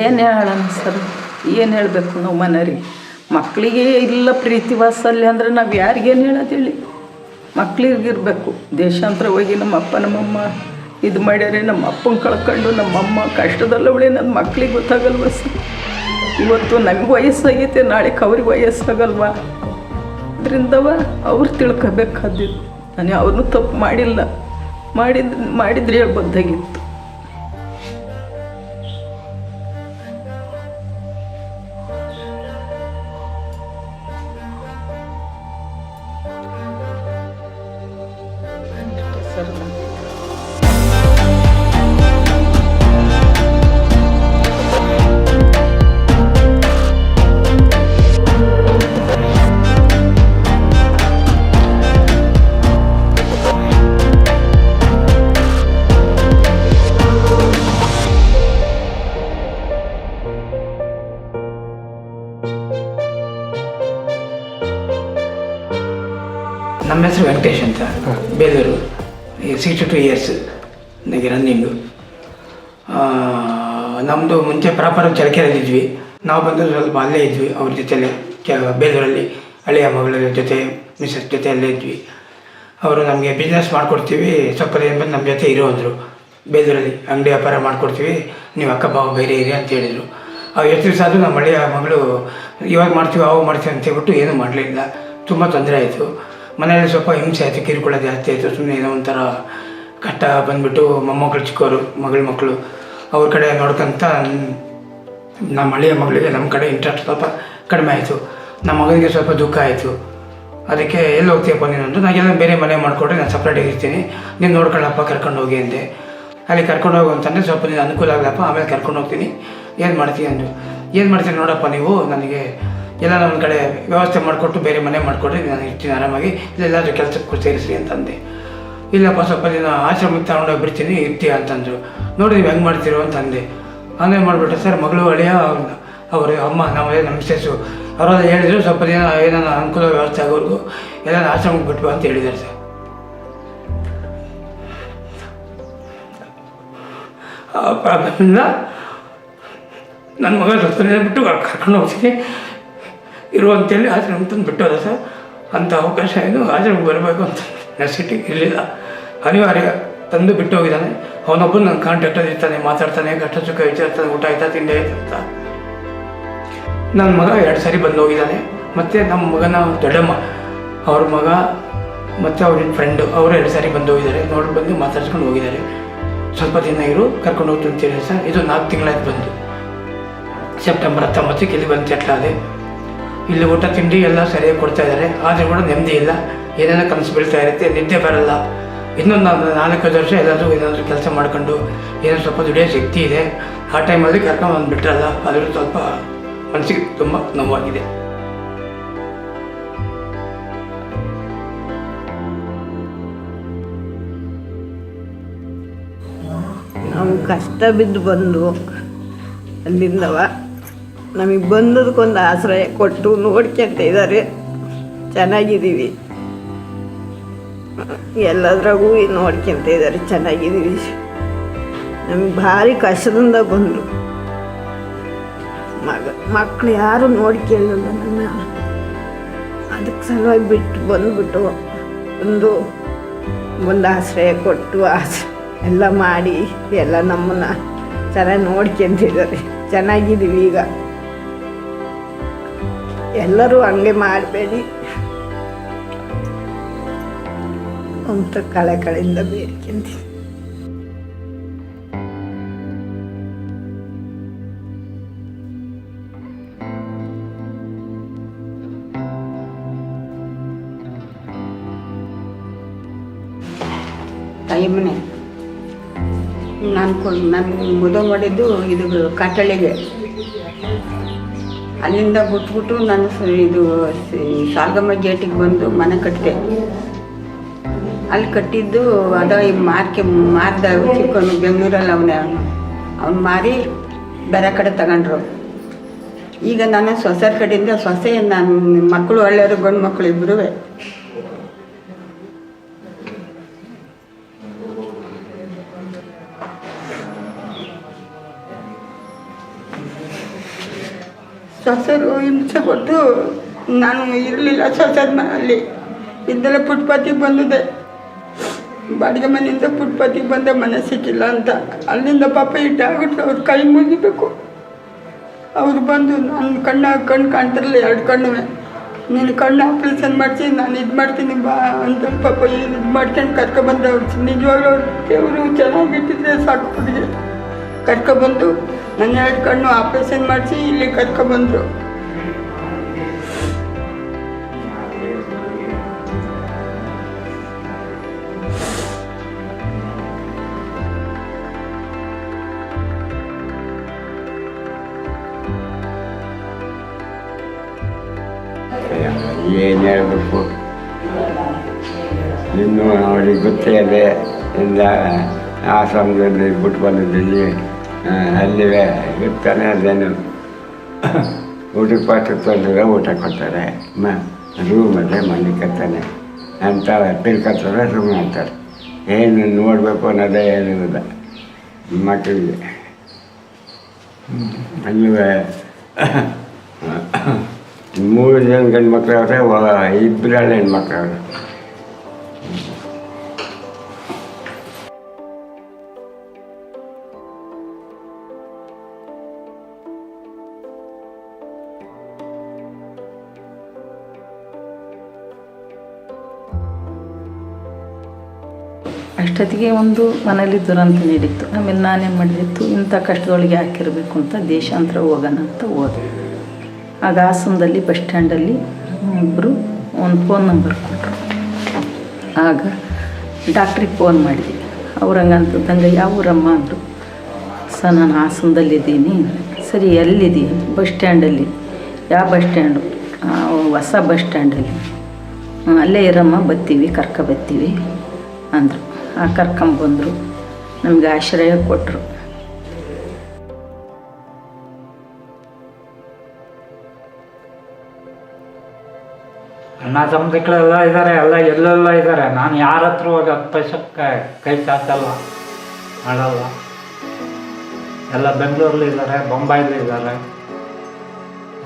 ಏನು ಹೇಳೋಣ ಸರ್, ಏನು ಹೇಳಬೇಕು ನಾವು ಮನೆಯವ್ರಿಗೆ? ಮಕ್ಕಳಿಗೆ ಇಲ್ಲ ಪ್ರೀತಿ ವಾತ್ಸಲ್ಯ ಅಂದರೆ ನಾವು ಯಾರಿಗೇನು ಹೇಳೋದು ಹೇಳಿ? ಮಕ್ಳಿಗಿರಬೇಕು. ದೇಶಾಂತರ ಹೋಗಿ ನಮ್ಮ ಅಪ್ಪ ನಮ್ಮಮ್ಮ ಇದು ಮಾಡ್ಯಾರೆ, ನಮ್ಮ ಅಪ್ಪನ ಕಳ್ಕೊಂಡು ನಮ್ಮಮ್ಮ ಕಷ್ಟದಲ್ಲವಳೆ ನನ್ನ ಮಕ್ಳಿಗೆ ಗೊತ್ತಾಗಲ್ವ ಸರ್? ಇವತ್ತು ನಮಗೆ ವಯಸ್ಸಾಗೈತೆ, ನಾಳೆಗೆ ಅವ್ರಿಗೆ ವಯಸ್ಸಾಗಲ್ವ? ಅದರಿಂದವ ಅವ್ರು ತಿಳ್ಕೊಬೇಕಾದಿತ್ತು. ನಾನು ಅವ್ರನ್ನೂ ತಪ್ಪು ಮಾಡಿಲ್ಲ, ಮಾಡಿದ್ರೆ ಹೇಳ್ಬೋದಾಗಿತ್ತು. ಸರ್ ನಮ್ಮ ಹೆಸರು ವೆಂಕಟೇಶ್ ಅಂತ, ಬೇಲೂರು. 62 ಇಯರ್ಸ್ ನನಗೆ ರನ್ನಿಂಗು. ನಮ್ಮದು ಮುಂಚೆ ಪ್ರಾಪರ್ ಚಳ್ಳಕೆರೆಯಲ್ಲಿದ್ವಿ. ನಾವು ಬಂದು ಸ್ವಲ್ಪ ಅಲ್ಲೇ ಇದ್ವಿ ಅವ್ರ ಜೊತೆಯಲ್ಲೇ, ಬೇಲೂರಲ್ಲಿ ಹಳೆಯ ಮಗಳ ಜೊತೆ ಮಿಸಸ್ ಜೊತೆ ಅಲ್ಲೇ ಇದ್ವಿ. ಅವರು ನಮಗೆ ಬಿಸ್ನೆಸ್ ಮಾಡಿಕೊಡ್ತೀವಿ ಸ್ವಲ್ಪ ದಿನ ಬಂದು ನಮ್ಮ ಜೊತೆ ಇರೋ ಅಂದರು. ಬೇಲೂರಲ್ಲಿ ಅಂಗಡಿ ವ್ಯಾಪಾರ ಮಾಡಿಕೊಡ್ತೀವಿ, ನೀವು ಅಕ್ಕ ಬಾವ ಬೇರೆ ಇರಿ ಅಂತ ಹೇಳಿದರು. ಅವ್ರು ಎಷ್ಟು ದಿವಸ ಆದರೂ ನಮ್ಮ ಹಳೆಯ ಮಗಳು ಇವಾಗ ಮಾಡ್ತೀವಿ ಅವಾಗ ಮಾಡ್ತೀವಿ ಅಂತ ಹೇಳ್ಬಿಟ್ಟು ಏನೂ ಮಾಡಲಿಲ್ಲ. ತುಂಬ ತೊಂದರೆ ಆಯಿತು. ಮನೆಯಲ್ಲಿ ಸ್ವಲ್ಪ ಹಿಂಸೆ ಆಯಿತು, ಕಿರುಕುಳ ಜಾಸ್ತಿ ಆಯಿತು. ಸುಮ್ಮನೆ ಏನೋ ಒಂಥರ ಕಷ್ಟ ಬಂದುಬಿಟ್ಟು ಮೊಮ್ಮಕ್ಕಳು ಚಿಕ್ಕವರು, ಮಕ್ಕಳು ಅವ್ರ ಕಡೆ ನೋಡ್ಕೊಂತ ನಮ್ಮ ಹಳೆಯ ಮಗಳಿಗೆ ನಮ್ಮ ಕಡೆ ಇಂಟ್ರೆಸ್ಟ್ ಸ್ವಲ್ಪ ಕಡಿಮೆ ಆಯಿತು. ನಮ್ಮ ಮಗನಿಗೆ ಸ್ವಲ್ಪ ದುಃಖ ಆಯಿತು. ಅದಕ್ಕೆ ಎಲ್ಲಿ ಹೋಗ್ತೀಯಪ್ಪ ನೀನು ಅಂದರು. ನಾನೆಲ್ಲ ಬೇರೆ ಮನೆ ಮಾಡಿಕೊಡ್ರೆ ನಾನು ಸಪ್ರೇಟಾಗಿ ಇರ್ತೀನಿ, ನೀನು ನೋಡ್ಕೊಳ್ಳಪ್ಪ ಕರ್ಕೊಂಡು ಹೋಗಿ ಅಂದೆ. ಅಲ್ಲಿ ಕರ್ಕೊಂಡು ಹೋಗು ಅಂತಂದರೆ ಸ್ವಲ್ಪ ನೀನು ಅನುಕೂಲ ಆಗಲಪ್ಪ, ಆಮೇಲೆ ಕರ್ಕೊಂಡು ಹೋಗ್ತೀನಿ, ಏನು ಮಾಡ್ತೀನಿ ಅಂದರು. ಏನು ಮಾಡ್ತೀನಿ ನೋಡಪ್ಪ ನೀವು, ನನಗೆ ಎಲ್ಲ ನನ್ನ ಕಡೆ ವ್ಯವಸ್ಥೆ ಮಾಡಿಕೊಟ್ಟು ಬೇರೆ ಮನೆ ಮಾಡಿಕೊಡ್ರಿ, ನಾನು ಇರ್ತೀನಿ ಆರಾಮಾಗಿ, ಇಲ್ಲೆಲ್ಲಾದರೂ ಕೆಲಸಕ್ಕೂ ಸೇರಿಸ್ರಿ ಅಂತಂದೆ. ಇಲ್ಲಪ್ಪ ಸ್ವಲ್ಪ ದಿನ ಆಶ್ರಮಕ್ಕೆ ತಗೊಂಡೋಗಿ ಬಿಡ್ತೀನಿ, ಇರ್ತೀಯ ಅಂತಂದರು. ನೋಡಿ ನೀವು ಹೆಂಗೆ ಮಾಡ್ತೀರೋ ಅಂತಂದೆ. ಆಮೇಲೆ ಮಾಡಿಬಿಟ್ಟೆ ಸರ್, ಮಗಳು ಹಳೆಯ ಅವರು ಅಮ್ಮ ನಮ್ಮ ಮಿಸ್ಸಸ್ಸು ಅವರೆಲ್ಲ ಹೇಳಿದರು, ಸ್ವಲ್ಪ ದಿನ ಏನಾನ ಅನುಕೂಲ ವ್ಯವಸ್ಥೆ ಆಗೋವರೆಗೂ ಎಲ್ಲ ಆಶ್ರಮಕ್ಕೆ ಬಿಟ್ಟು ಅಂತ ಹೇಳಿದ್ದಾರೆ ಸರ್. ಆ ಪ್ರಾಬ್ಲಮಿಂದ ನನ್ನ ಮಗ ಸ್ವಲ್ಪ ದಿನ ಬಿಟ್ಟು ಕರ್ಕೊಂಡು ಹೋಗ್ತೀನಿ ಇರುವಂತೇಳಿ ಆಶ್ರಮ ತಂದು ಬಿಟ್ಟೋದ ಸರ್. ಅಂಥ ಅವಕಾಶ ಏನು ಆಶ್ರಮಕ್ಕೆ ಬರಬೇಕು ಅಂತ ನೆಸಿಟಿ ಇರಲಿಲ್ಲ, ಅನಿವಾರ್ಯ ತಂದು ಬಿಟ್ಟು ಹೋಗಿದ್ದಾನೆ. ಅವನೊಬ್ಬನು ನನ್ನ ಕಾಂಟ್ಯಾಕ್ಟಲ್ಲಿ ಇರ್ತಾನೆ, ಮಾತಾಡ್ತಾನೆ, ಕಷ್ಟ ಸುಖ ವಿಚಾರಿಸ್ತಾನೆ, ಊಟ ಆಯ್ತಾ ತಿಂಡಿ ಆಯ್ತಾ ಅಂತ. ನನ್ನ ಮಗ 2 ಸಾರಿ ಬಂದು ಹೋಗಿದ್ದಾನೆ. ಮತ್ತು ನಮ್ಮ ಮಗನ ದೊಡ್ಡಮ್ಮ ಅವ್ರ ಮಗ ಮತ್ತು ಅವ್ರ ಫ್ರೆಂಡು ಅವರು 2 ಸಾರಿ ಬಂದು ಹೋಗಿದ್ದಾರೆ. ನೋಡಿ ಬಂದು ಮಾತಾಡ್ಸ್ಕೊಂಡು ಹೋಗಿದ್ದಾರೆ. ಸ್ವಲ್ಪ ದಿನ ಇರು ಕರ್ಕೊಂಡು ಹೋಗ್ತೀನಿ ಅಂತೇಳಿ ಸರ್. ಇದು 4 ತಿಂಗಳಾಯ್ತು ಬಂದು. ಸೆಪ್ಟೆಂಬರ್ 19ಕ್ಕೆ ಇಲ್ಲಿ ಬಂದು ಸೆಟ್ಲಾದೆ. ಇಲ್ಲಿ ಊಟ ತಿಂಡಿ ಎಲ್ಲ ಸರಿಯಾಗಿ ಕೊಡ್ತಾಯಿದ್ದಾರೆ. ಆದರೂ ಕೂಡ ನೆಮ್ಮದಿ ಇಲ್ಲ, ಏನೇನೋ ಕನಸು ಬೀಳ್ತಾ ಇರುತ್ತೆ, ನಿದ್ದೆ ಬರಲ್ಲ. ಇನ್ನೊಂದು 4-5 ವರ್ಷ ಏನಾದರೂ ಕೆಲಸ ಮಾಡ್ಕೊಂಡು ಏನೋ ಸ್ವಲ್ಪ ದುಡಿಯೋ ಶಕ್ತಿ ಇದೆ. ಆ ಟೈಮಲ್ಲಿ ಕರ್ಕೊಂಡು ಬಂದು ಬಿಟ್ರಲ್ಲ, ಅದ್ರ ಸ್ವಲ್ಪ ಮನಸ್ಸಿಗೆ ತುಂಬ ನೋವಾಗಿದೆ. ನಾವು ಕಷ್ಟ ಬಿದ್ದು ಬಂದು ಅಲ್ಲಿಂದವ ನಮಗೆ ಬಂದದಕ್ಕೊಂದು ಆಶ್ರಯ ಕೊಟ್ಟು ನೋಡ್ಕೊಂತ ಇದ್ದಾರೆ. ಚೆನ್ನಾಗಿದ್ದೀವಿ, ಎಲ್ಲದ್ರಾಗೂ ನೋಡ್ಕೊಂತ ಇದ್ದಾರೆ, ಚೆನ್ನಾಗಿದ್ದೀವಿ. ನಮಗೆ ಭಾರಿ ಕಷ್ಟದಿಂದ ಬಂದರು. ಮಕ್ಕಳು ಯಾರು ನೋಡ್ಕೊಳ್ಳಲ್ಲ ನನ್ನ. ಅದಕ್ಕೆ ಸಲುವಾಗಿ ಬಿಟ್ಟು ಬಂದುಬಿಟ್ಟು ಒಂದು ಆಶ್ರಯ ಕೊಟ್ಟು ಎಲ್ಲ ಮಾಡಿ ಎಲ್ಲ ನಮ್ಮನ್ನು ಚೆನ್ನಾಗಿ ನೋಡ್ಕೊಂತಿದ್ದಾರೆ. ಚೆನ್ನಾಗಿದ್ದೀವಿ ಈಗ. ಎಲ್ಲರೂ ಹಂಗೆ ಮಾಡಬೇಡಿ ಅಂತ ಕಳೆಯಿಂದ ಬೇಡ್ಕೊಂತೀವಿ. ತಾಯಿ ಮನೆ ನಾನು ಮದುವೆ ಮಾಡಿದ್ದು ಇದು ಕಾಟಳಿಗೆ. ಅಲ್ಲಿಂದ ಬಿಟ್ಬಿಟ್ಟು ನಾನು ಇದು ಶಾಲ್ಗಮ್ಮ ಗೇಟಿಗೆ ಬಂದು ಮನೆ ಕಟ್ಟಿದೆ. ಅಲ್ಲಿ ಕಟ್ಟಿದ್ದು ಅದ ಮಾರ್ದ ಚಿಕ್ಕವನು ಬೆಂಗಳೂರಲ್ಲಿ ಅವನು ಮಾರಿ ಬೇರೆ ಕಡೆ ತಗೊಂಡ್ರು. ಈಗ ನಾನು ಸೊಸೆಯರ ಕಡೆಯಿಂದ ನಾನು ಮಕ್ಕಳು ಒಳ್ಳೆಯವರು, ಗಂಡು ಮಕ್ಕಳು ಇಬ್ಬರೂ. ಸೊಸೆರು ಹಿಂಸೆ ಕೊಟ್ಟು ನಾನು ಇರಲಿಲ್ಲ ಸೊಸೆದ ಮನೆಯಲ್ಲಿ ಇದ್ದೆಲ್ಲ ಫುಟ್ಪಾತಿಗೆ ಬಂದಿದ್ದೆ. ಬಾಡಿಗೆ ಮನೆಯಿಂದ ಫುಟ್ಪಾತಿಗೆ ಬಂದೆ, ಮನೆ ಸಿಕ್ಕಿಲ್ಲ ಅಂತ. ಅಲ್ಲಿಂದ ಪಾಪ ಇಟ್ಟಾಗುತ್ತೆ, ಅವ್ರ ಕೈ ಮುಗಿಬೇಕು. ಅವ್ರು ಬಂದು ನನ್ನ ಕಣ್ಣು ಕಾಣ್ತಿರಲಿಲ್ಲ, 2 ಕಣ್ಣುವೆ. ನೀನು ಕಣ್ಣು ಆಪ್ರೇಷನ್ ಮಾಡಿಸಿ ನಾನು ಇದು ಮಾಡ್ತೀನಿ ಬಾ ಅಂತ ಪಾಪ ಇದು ಮಾಡ್ಕೊಂಡು ಕರ್ಕೊಬಂದು ಅವ್ರು ನಿಜವಾಗ್ಲೂ ಅವ್ರು ದೇವರು ಚೆನ್ನಾಗಿಟ್ಟಿದ್ರೆ ಸಾಕು. ಹುಡುಗಿ ಕರ್ಕೊಬಂದು ನನ್ನ 2 ಕಣ್ಣು ಆಪ್ರೇಷನ್ ಮಾಡಿಸಿ ಇಲ್ಲಿ ಕರ್ಕೊಬಂದರು. ಏನು ಹೇಳಬೇಕು, ಇನ್ನೂ ಅವಳಿಗೆ ಗೊತ್ತೇ ಇದೆ. ಇಲ್ಲ ಆಶ್ರಮದಲ್ಲಿ ಬಿಟ್ಟು ಬಂದಿದ್ದೀನಿ, ಅಲ್ಲಿ ಇರ್ತಾನೆ. ಅದೇನು ಊಟಕ್ಕೆ ಪಾಠ ತಂದರೆ ಊಟ ಕೊಡ್ತಾರೆ, ರೂಮಲ್ಲೇ ಮಲಿಕತ್ತಾನೆ ಅಂತ ತಿಳ್ಕೊತಾರೆ. ರೂಮ್ ಅಂತಾರೆ. ಏನು ನೋಡಬೇಕು ಅನ್ನೋದೇ ಏನಿಲ್ಲ ಮಕ್ಕಳಿಗೆ. ಅಲ್ಲವೇ 3 ಜನ ಗಂಡು ಮಕ್ಕಳು ಅವ್ರೆ, 2 ಹೆಣ್ಮಕ್ಳು ಅವ್ರೆ. ಅಷ್ಟೊತ್ತಿಗೆ ಒಂದು ಮನೇಲಿ ದುರಂತ ನಡೀತು. ಆಮೇಲೆ ನಾನೇನು ಮಾಡಿದಿತ್ತು, ಇಂಥ ಕಷ್ಟದೊಳಗೆ ಹಾಕಿರಬೇಕು ಅಂತ ದೇಶಾಂತರ ಹೋಗೋಣ ಅಂತ ಹೋದೆ. ಆಗ ಹಾಸನದಲ್ಲಿ ಬಸ್ ಸ್ಟ್ಯಾಂಡಲ್ಲಿ ಒಬ್ಬರು ಒಂದು ಫೋನ್ ನಂಬರ್ ಕೊಟ್ಟರು. ಆಗ ಡಾಕ್ಟ್ರಿಗೆ ಫೋನ್ ಮಾಡಿದೆ. ಅವ್ರು ಹಂಗಂತಂದಂಗೆ ಯಾವ ಊರಮ್ಮ ಅಂದರು. ಸರ್ ನಾನು ಹಾಸನದಲ್ಲಿದ್ದೀನಿ. ಸರಿ ಎಲ್ಲಿದ್ದೀಯ? ಬಸ್ ಸ್ಟ್ಯಾಂಡಲ್ಲಿ. ಯಾವ ಬಸ್ ಸ್ಟ್ಯಾಂಡು? ಹೊಸ ಬಸ್ ಸ್ಟ್ಯಾಂಡಲ್ಲಿ. ಅಲ್ಲೇ ಇರಮ್ಮ, ಬರ್ತೀವಿ, ಬರ್ತೀವಿ ಅಂದರು. ಕರ್ಕೊಂಬಂದರು, ನಮಗೆ ಆಶ್ರಯ ಕೊಟ್ಟರು. ಅಣ್ಣ ತಮ್ಮದಿಗಳೆಲ್ಲ ಇದ್ದಾರೆ, ಎಲ್ಲೆಲ್ಲ ಇದ್ದಾರೆ. ನಾನು ಯಾರ ಹತ್ರ ಹೋಗಿ 10 ಪೈಸಕ್ಕೆ ಕೈ ಚಾಚಲ್ಲ, ಮಾಡಲ್ಲ. ಎಲ್ಲ ಬೆಂಗಳೂರಲ್ಲಿ ಇದ್ದಾರೆ, ಬೊಂಬಾಯಲ್ಲಿ ಇದ್ದಾರೆ,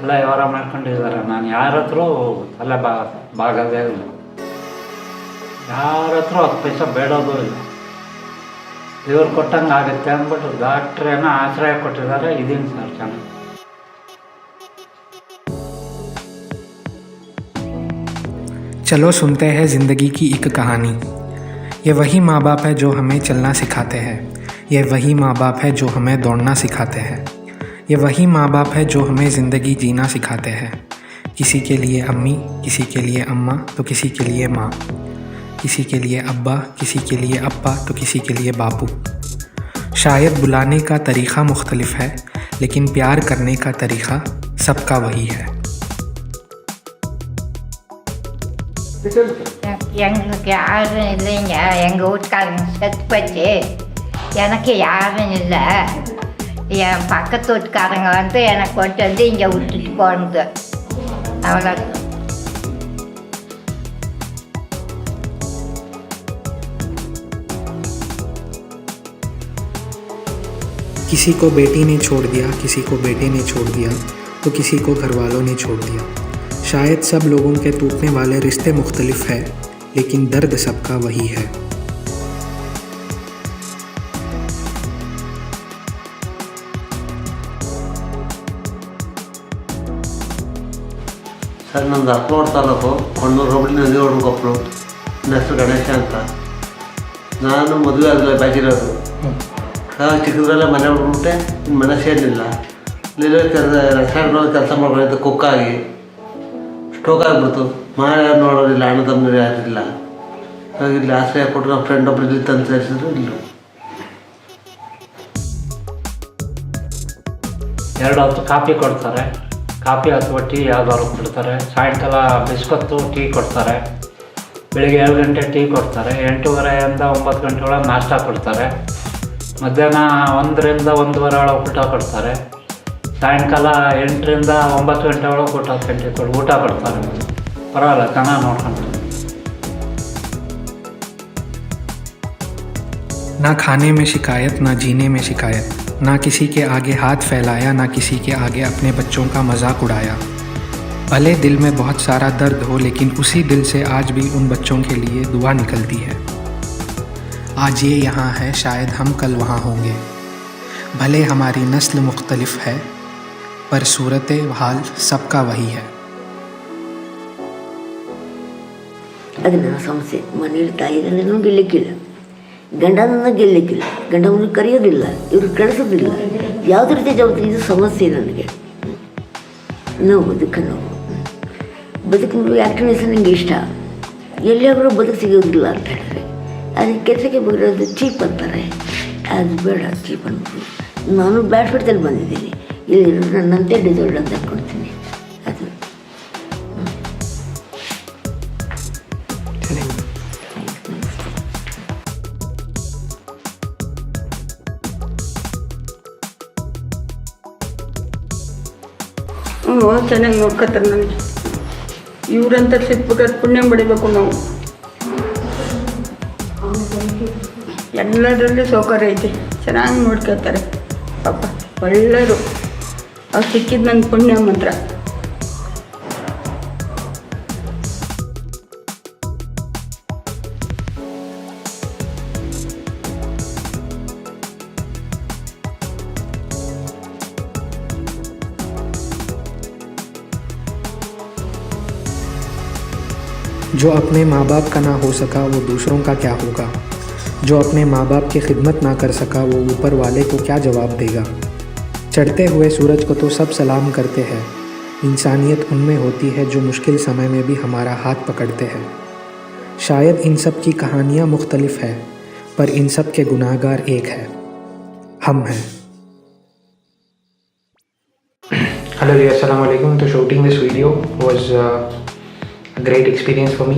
ಎಲ್ಲ ವ್ಯವಹಾರ ಮಾಡ್ಕೊಂಡಿದ್ದಾರೆ. ನಾನು ಯಾರ ಹತ್ರ ಅಲ್ಲೇ ಬಾಗದೇ ಇಲ್ಲ, ಯಾರ ಹತ್ರ 10 ಪೈಸೆ ಬೇಡೋದು ಇಲ್ಲ. ಇವ್ರು ಕೊಟ್ಟಂಗೆ ಆಗುತ್ತೆ ಅಂದ್ಬಿಟ್ಟು ಡಾಕ್ಟ್ರೇನೋ ಆಶ್ರಯ ಕೊಟ್ಟಿದ್ದಾರೆ. ಇದೀನಿ ಸರ್ ಚೆನ್ನಾಗಿ. चलो सुनते हैं ज़िंदगी की एक कहानी। ये वही माँ बाप है जो हमें चलना सिखाते हैं। ये वही माँ बाप है जो हमें दौड़ना सिखाते हैं। ये वही माँ बाप है जो हमें ज़िंदगी जीना सिखाते हैं। किसी के लिए अम्मी, किसी के लिए अम्मा, तो किसी के लिए माँ, किसी के लिए अब्बा, किसी के लिए अप्पा, तो किसी के लिए बापू। शायद बुलाने का तरीक़ा मुख्तलिफ है, लेकिन प्यार करने का तरीक़ा सबका वही है। எங்களுக்கு யாரும் இல்லைங்க. எங்கள் வீட்டுக்காரங்க செத்து போச்சு. எனக்கு யாரும் இல்லை. என் பக்கத்து வீட்டுக்காரங்க வந்து எனக்கு கொண்டு வந்து இங்கே விட்டுட்டு போனது. அவ்வளோ. किसी को बेटी ने छोड़ दिया, किसी को बेटे ने छोड़ दिया, तो किसी को घर वालों ने छोड़ दिया। शायद सब लोगों के टूटने वाले रिश्ते मुख्तलिफ है, लेकिन दर्द सबका वही है। ಸರ್ ನಂದು ಅಕ್ಲೋಡ್ ತಾಲೂಕು ಕೊಣ್ಣೂರು ಹೋಬಳಿ ನಂದಿಗೌಡನ ಕೊಪ್ಪಳು. ನನ್ನ ಹೆಸರು ಗಣೇಶ ಅಂತ. ನಾನು ಮದುವೆ ಆಗಲ್ಲ ಬ್ಯಾಚಿರೋದು. ಚಿಕ್ಕದ್ರಲ್ಲೇ ಮನೆ ಬಿಟ್ಬಿಟ್ಟೆ, ಮನೆ ಸೇರಲಿಲ್ಲ. ಇಲ್ಲಿ ರೆಸ್ಟೋರೆಂಟ್ನಲ್ಲಿ ಕೆಲಸ ಮಾಡ್ಕೊಂಡು ಕುಕ್ಕಾಗಿ ಸ್ಟೋಕ್ ಆಗಿಬಿಡ್ತು. ಮನೆ ಯಾರು ನೋಡೋದಿಲ್ಲ, ಅಣ್ಣ ತಮ್ಮರು ಯಾರಿಲ್ಲ. ಹಾಗೆ ಇಲ್ಲಿ ಆಶ್ರಯ ಕೊಟ್ಟರು. ನಮ್ಮ ಫ್ರೆಂಡ್ ಒಬ್ಬರು ಇಲ್ಲಿ ತಂದು ಸೇರಿಸಿದ್ರು. ಇಲ್ಲ 2 ಹೊತ್ತು ಕಾಫಿ ಕೊಡ್ತಾರೆ. ಕಾಫಿ ಅಥವಾ ಟೀ ಯಾವ್ದಾದ್ರು ಕೊಡ್ತಾರೆ. ಸಾಯಂಕಾಲ ಬಿಸ್ಕತ್ತು ಟೀ ಕೊಡ್ತಾರೆ. ಬೆಳಿಗ್ಗೆ 7 ಗಂಟೆ ಟೀ ಕೊಡ್ತಾರೆ. 8:30 9 ಗಂಟೆ ಒಳಗೆ ನಾಷ್ಟ ಕೊಡ್ತಾರೆ. ಮಧ್ಯಾಹ್ನ 1ರಿಂದ 1:30 ಒಳಗೆ ಊಟ ಕೊಡ್ತಾರೆ. ಸಾಯಂಕಾಲ 8ರಿಂದ 9 ಗಂಟೆ ಒಳಗೆ ಊಟ ಕೊಡ್ತಾರೆ. ಪರವಾಗಿಲ್ಲ, ಚೆನ್ನಾಗಿ ನೋಡ್ಕೊಂತಾರೆ. ना खाने में शिकायत, ना जीने में शिकायत, ना किसी के आगे हाथ फैलाया, ना किसी के आगे अपने बच्चों का मजाक उड़ाया। भले दिल में बहुत सारा दर्द हो, लेकिन उसी दिल से आज भी उन बच्चों के लिए दुआ निकलती है। आज ये यहाँ है, शायद हम कल वहाँ होंगे। भले हमारी नस्ल मुख्तलिफ है, पर सूरत हाल सबका वही है। ಅದು ನನ್ನ ಸಮಸ್ಯೆ. ಮನೇಲಿ ತಾಯಿಯಲ್ಲೂ ಗೆಲ್ಲಕ್ಕಿಲ್ಲ, ಗಂಡನನ್ನು ಗೆಲ್ಲಕ್ಕಿಲ್ಲ, ಗಂಡನನ್ನು ಕರೆಯೋದಿಲ್ಲ, ಇವರು ಕಳಿಸೋದಿಲ್ಲ. ಯಾವುದೇ ರೀತಿಯ ಜವಾಬ್ದಾರಿ, ಇದು ಸಮಸ್ಯೆ ನನಗೆ. ನೋವು, ದುಃಖ, ನೋವು. ಬದುಕು ಆ್ಯಕ್ಟಿವ್ನೆಸ್ ನನಗೆ ಇಷ್ಟ. ಎಲ್ಲಿಯಾದರೂ ಬದುಕು ಸಿಗೋದಿಲ್ಲ ಅಂತ ಹೇಳಿದ್ರೆ ಅದಕ್ಕೆ ಕೆತ್ತಕ್ಕೆ ಬರೋದು ಚೀಪ್ ಅಂತಾರೆ. ಅದು ಬೇಡ, ಚೀಪ್ ಅಂದ್ಬಿಟ್ಟು ನಾನು ಬ್ಯಾಟ್ಫಿಡ್ದಲ್ಲಿ ಬಂದಿದ್ದೀನಿ. ಇಲ್ಲಿ ನನ್ನಂತೆ ಡಿಸೋಲ್ಡ್ ಅಂತ ಅಂದ್ಕೊಳ್ತೀನಿ. ಅದು ಚೆನ್ನಾಗಿ ನೋಡ್ಕೊತಾರೆ ನನಗೆ. ಇವ್ರಂತ ಸಿಕ್ಬಿಟ್ರೆ ಪುಣ್ಯ ಪಡಿಬೇಕು ನಾವು. ಎಲ್ಲದರಲ್ಲೂ ಸೌಕರ್ಯ ಐತೆ, ಚೆನ್ನಾಗಿ ನೋಡ್ಕೊತಾರೆ ಪಾಪ, ಒಳ್ಳೆಯರು. ಅವ್ರು ಸಿಕ್ಕಿದ್ದು ನನ್ನ ಪುಣ್ಯ ಮಾತ್ರ. जो अपने माँ बाप का ना हो सका वो दूसरों का क्या होगा। जो अपने माँ बाप की खिदमत ना कर सका वो ऊपर वाले को क्या जवाब देगा। चढ़ते हुए सूरज को तो सब सलाम करते हैं, इंसानियत उनमें होती है जो मुश्किल समय में भी हमारा हाथ पकड़ते हैं। शायद इन सब की कहानियाँ मुख्तलिफ है, पर इन सब के गुनाहगार एक है, हम हैं। Hello जी, अस्सलाम वालेकुम. तो shooting this video was a great experience for me.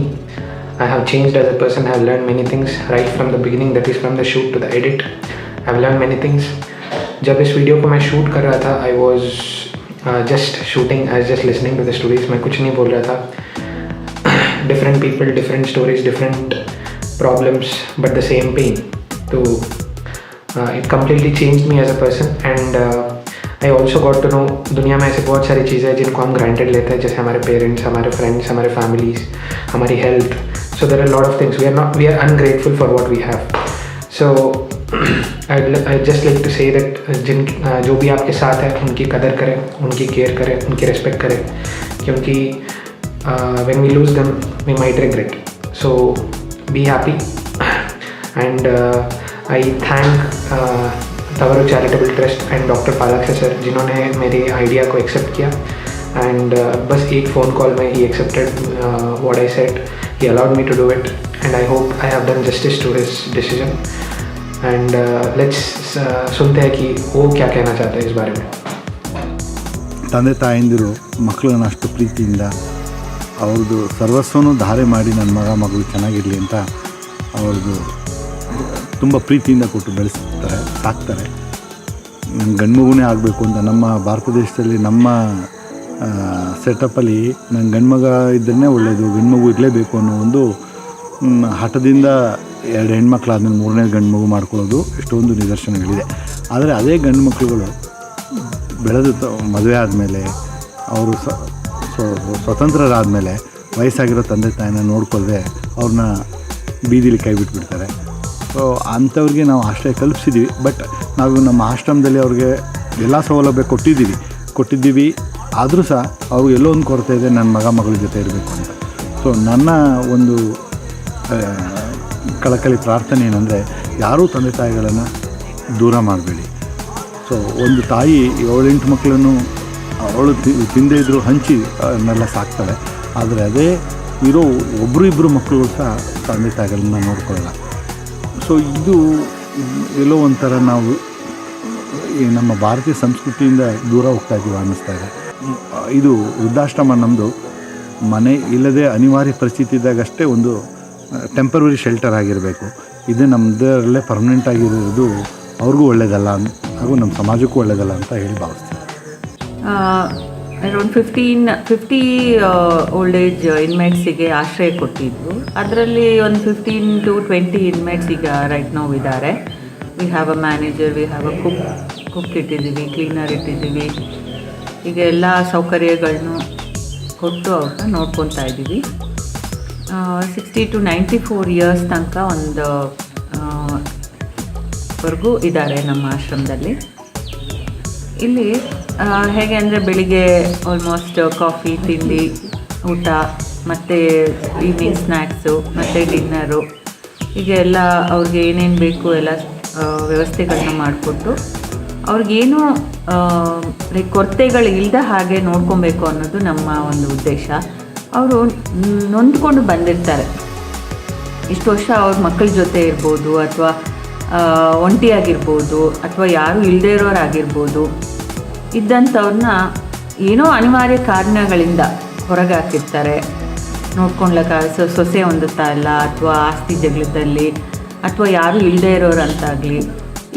I have changed as a person. I have learned many things right from the beginning, that is from the shoot to the edit. I have learned many things. जब इस video को मैं shoot कर रहा था, I was just shooting, I was just listening to the stories. मैं कुछ नहीं बोल रहा था. Different people, different stories, different problems, but the same pain. So it completely changed me as a person, and I also got to know दुनिया में ऐसे बहुत सारी चीज़ें हैं जिनको हम ग्रांटेड लेते हैं, जैसे हमारे पेरेंट्स, हमारे फ्रेंड्स, हमारे फैमिलीज़, हमारी health. So there are lot of things we are ungrateful for what we have. So I just like to say that जो भी आपके साथ है उनकी कदर करें, उनकी केयर करें, उनकी रिस्पेक्ट करें, क्योंकि when we lose them we might regret. So be happy, and I thank Tavaru charitable trust and doctor Palaksha sir, जिन्होंने मेरे आइडिया को एक्सेप्ट किया. एंड बस एक फ़ोन कॉल में ही accepted what I said. He allowed me to do it, and I hope I have done justice to his decision. And let's सुनते हैं कि वो क्या कहना चाहते हैं इस बारे में. ತಂದೆ ತಾಯಂದಿರು ಮಕ್ಕಳನ್ನ ಅಷ್ಟು ಪ್ರೀತಿಯಿಂದ ಅವ್ರದ್ದು ಸರ್ವಸ್ವನೂ ಧಾರೆ ಮಾಡಿ ನನ್ನ ಮಗಳು ಚೆನ್ನಾಗಿರಲಿ ಅಂತ ಅವ್ರದ್ದು ತುಂಬ ಪ್ರೀತಿಯಿಂದ ಕೊಟ್ಟು ಬೆಳೆಸ್ತಾರೆ, ಸಾಕ್ತಾರೆ. ನನ್ನ ಗಂಡು ಮಗುನೇ ಆಗಬೇಕು ಅಂತ ನಮ್ಮ ಭಾರತ ದೇಶದಲ್ಲಿ ನಮ್ಮ ಸೆಟಪ್ಪಲ್ಲಿ ನನ್ನ ಗಂಡು ಮಗ ಇದ್ದರೇ ಒಳ್ಳೆಯದು, ಗಂಡು ಮಗು ಇರಲೇಬೇಕು ಅನ್ನೋ ಒಂದು ಹಠದಿಂದ 2 ಹೆಣ್ಮಕ್ಳಾದ್ಮೇಲೆ 3ನೇ ಗಂಡು ಮಗು ಮಾಡ್ಕೊಳ್ಳೋದು ಎಷ್ಟೊಂದು ನಿದರ್ಶನಗಳಿದೆ. ಆದರೆ ಅದೇ ಗಂಡು ಮಕ್ಕಳುಗಳು ಬೆಳೆದು ಮದುವೆ ಆದಮೇಲೆ ಅವರು ಸ್ವತಂತ್ರರಾದಮೇಲೆ ವಯಸ್ಸಾಗಿರೋ ತಂದೆ ತಾಯಿನ ನೋಡ್ಕೊಳ್ಳದೆ ಅವ್ರನ್ನ ಬೀದಿಲಿ ಕೈ ಬಿಟ್ಬಿಡ್ತಾರೆ. ಸೊ ಅಂಥವ್ರಿಗೆ ನಾವು ಆಶ್ರಯ ಕಲ್ಪಿಸಿದ್ದೀವಿ. ಬಟ್ ನಾವು ನಮ್ಮ ಆಶ್ರಮದಲ್ಲಿ ಅವ್ರಿಗೆ ಎಲ್ಲ ಸೌಲಭ್ಯ ಕೊಟ್ಟಿದ್ದೀವಿ. ಆದರೂ ಸಹ ಅವ್ರಿಗೆ ಎಲ್ಲೋ ಒಂದು ಕೊರತೆ ಇದೆ, ನನ್ನ ಮಗಳ ಜೊತೆ ಇರಬೇಕು ಅಂತ. ಸೊ ನನ್ನ ಒಂದು ಕಳಕಳಿ ಪ್ರಾರ್ಥನೆ ಏನಂದರೆ, ಯಾರೂ ತಂದೆ ತಾಯಿಗಳನ್ನು ದೂರ ಮಾಡಬೇಡಿ. ಸೊ ಒಂದು ತಾಯಿ 7-8 ಮಕ್ಕಳನ್ನು ಅವಳು ತಿಂದೇ ಇದ್ದರೂ ಹಂಚಿ ಅವನ್ನೆಲ್ಲ ಸಾಕ್ತಾಳೆ. ಆದರೆ ಅದೇ ಇರೋ ಒಬ್ಬರು ಮಕ್ಕಳು ಸಹ ತಂದೆ ತಾಯಿಗಳನ್ನ ನೋಡ್ಕೊಳ್ಳಲ್ಲ. ಸೊ ಇದು ಎಲ್ಲೋ ಒಂಥರ ನಾವು ಈ ನಮ್ಮ ಭಾರತೀಯ ಸಂಸ್ಕೃತಿಯಿಂದ ದೂರ ಹೋಗ್ತಾ ಇದ್ದೀವಿ ಅನ್ನಿಸ್ತಾ ಇದೆ. ಇದು ವೃದ್ಧಾಶ್ರಮ ನಮ್ಮದು ಮನೆ ಇಲ್ಲದೆ ಅನಿವಾರ್ಯ ಪರಿಸ್ಥಿತಿ ಇದ್ದಾಗಷ್ಟೇ ಒಂದು ಟೆಂಪರರಿ ಶೆಲ್ಟರ್ ಆಗಿರಬೇಕು. ಇದು ನಮ್ಮದರಲ್ಲೇ ಪರ್ಮನೆಂಟ್ ಆಗಿರೋದು ಅವ್ರಿಗೂ ಒಳ್ಳೆಯದಲ್ಲ, ಹಾಗೂ ನಮ್ಮ ಸಮಾಜಕ್ಕೂ ಒಳ್ಳೆಯದಲ್ಲ ಅಂತ ಹೇಳಿ ಭಾವಿಸ್ತೀನಿ. ಅರೌಂಡ್ 50 ಓಲ್ಡ್ ಏಜ್ ಇನ್ಮೇಟ್ಸಿಗೆ ಆಶ್ರಯ ಕೊಟ್ಟಿದ್ವು. ಅದರಲ್ಲಿ ಒಂದು 15 to 20 ಇನ್ಮೇಟ್ಸ್ ಈಗ ರೈಟ್ ನೌ ಇದ್ದಾರೆ. We have a manager, we have a cook, cook ಇಟ್ಟಿದ್ದೀವಿ, ಕ್ಲೀನರ್ ಇಟ್ಟಿದ್ದೀವಿ. ಈಗ ಎಲ್ಲ ಸೌಕರ್ಯಗಳನ್ನು ಕೊಟ್ಟು ಅವ್ರನ್ನ ನೋಡ್ಕೊತಾ ಇದ್ದೀವಿ. 60 to 94 ಇಯರ್ಸ್ ತನಕ ವರ್ಗೂ ಇದ್ದಾರೆ ನಮ್ಮ ಆಶ್ರಮದಲ್ಲಿ. ಇಲ್ಲಿ ಹೇಗೆ ಅಂದರೆ ಬೆಳಿಗ್ಗೆ ಆಲ್ಮೋಸ್ಟ್ ಕಾಫಿ, ತಿಂಡಿ, ಊಟ, ಮತ್ತು ಈವ್ನಿಂಗ್ ಸ್ನ್ಯಾಕ್ಸು, ಮತ್ತು ಡಿನ್ನರು, ಹೀಗೆ ಎಲ್ಲ ಅವ್ರಿಗೆ ಏನೇನು ಬೇಕು ಎಲ್ಲ ವ್ಯವಸ್ಥೆಗಳನ್ನ ಮಾಡಿಕೊಟ್ಟು ಅವ್ರಿಗೇನು ಕೊರತೆಗಳು ಇಲ್ಲದ ಹಾಗೆ ನೋಡ್ಕೊಬೇಕು ಅನ್ನೋದು ನಮ್ಮ ಒಂದು ಉದ್ದೇಶ. ಅವರು ನೊಂದ್ಕೊಂಡು ಬಂದಿರ್ತಾರೆ. ಇಷ್ಟು ವರ್ಷ ಅವ್ರ ಮಕ್ಕಳ ಜೊತೆ ಇರ್ಬೋದು, ಅಥವಾ ಒಂಟಿಯಾಗಿರ್ಬೋದು, ಅಥವಾ ಯಾರೂ ಇಲ್ಲದೇ ಇರೋರಾಗಿರ್ಬೋದು. ಇದ್ದಂಥವ್ರನ್ನ ಏನೋ ಅನಿವಾರ್ಯ ಕಾರಣಗಳಿಂದ ಹೊರಗೆ ಹಾಕಿರ್ತಾರೆ. ನೋಡ್ಕೊಳ್ಲಿಕ್ಕೆ ಸೊಸೆ ಹೊಂದುತ್ತಾ ಇಲ್ಲ, ಅಥವಾ ಆಸ್ತಿ ಜಗಳದಲ್ಲಿ, ಅಥವಾ ಯಾರೂ ಇಲ್ಲದೇ ಇರೋರಂತಾಗಲಿ,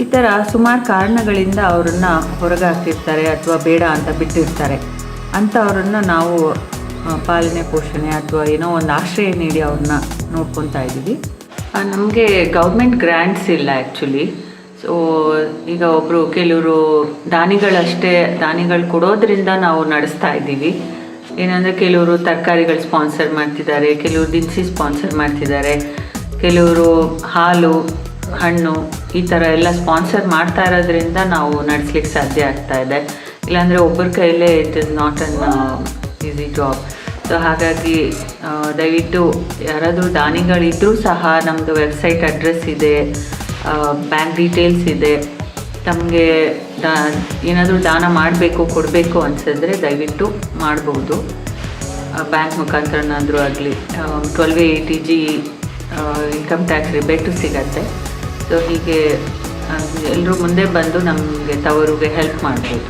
ಈ ಥರ ಸುಮಾರು ಕಾರಣಗಳಿಂದ ಅವ್ರನ್ನ ಹೊರಗೆ ಹಾಕಿರ್ತಾರೆ, ಅಥವಾ ಬೇಡ ಅಂತ ಬಿಟ್ಟಿರ್ತಾರೆ. ಅಂಥವ್ರನ್ನ ನಾವು ಪಾಲನೆ ಪೋಷಣೆ ಅಥವಾ ಏನೋ ಒಂದು ಆಶ್ರಯ ನೀಡಿ ಅವ್ರನ್ನ ನೋಡ್ಕೊತಾ ಇದ್ದೀವಿ. ನಮಗೆ ಗೌರ್ಮೆಂಟ್ ಗ್ರ್ಯಾಂಟ್ಸ್ ಇಲ್ಲ ಆ್ಯಕ್ಚುಲಿ. ಸೊ ಈಗ ಕೆಲವರು ದಾನಿಗಳು ಕೊಡೋದ್ರಿಂದ ನಾವು ನಡೆಸ್ತಾ ಇದ್ದೀವಿ. ಏನಂದರೆ ಕೆಲವರು ತರಕಾರಿಗಳು ಸ್ಪಾನ್ಸರ್ ಮಾಡ್ತಿದ್ದಾರೆ, ಕೆಲವರು ದಿನಸಿ ಸ್ಪಾನ್ಸರ್ ಮಾಡ್ತಿದ್ದಾರೆ, ಕೆಲವರು ಹಾಲು, ಹಣ್ಣು, ಈ ಥರ ಎಲ್ಲ ಸ್ಪಾನ್ಸರ್ ಮಾಡ್ತಾ ಇರೋದ್ರಿಂದ ನಾವು ನಡೆಸ್ಲಿಕ್ಕೆ ಸಾಧ್ಯ ಆಗ್ತಾ ಇದೆ. ಇಲ್ಲಾಂದರೆ ಒಬ್ಬರ ಕೈಯಲ್ಲೇ it is not an easy job. So ಹಾಗಾಗಿ ದಯವಿಟ್ಟು ಯಾರಾದರೂ ದಾನಿಗಳಿದ್ದರೂ ಸಹ ನಮ್ಮದು ವೆಬ್ಸೈಟ್ ಅಡ್ರೆಸ್ ಇದೆ, ಬ್ಯಾಂಕ್ ಡೀಟೇಲ್ಸ್ ಇದೆ. ತಮಗೆ ಏನಾದರೂ ದಾನ ಮಾಡಬೇಕು, ಕೊಡಬೇಕು ಅನಿಸಿದ್ರೆ ದಯವಿಟ್ಟು ಮಾಡ್ಬೋದು. ಬ್ಯಾಂಕ್ ಮುಖಾಂತರನಾದರೂ ಆಗಲಿ. 1280G ಇನ್ಕಮ್ ಟ್ಯಾಕ್ಸ್ ರಿಬೇಟು ಸಿಗತ್ತೆ. ಸೊ ಹೀಗೆ ಎಲ್ಲರೂ ಮುಂದೆ ಬಂದು ನಮಗೆ ತವರಿಗೆ ಹೆಲ್ಪ್ ಮಾಡ್ಬೋದು.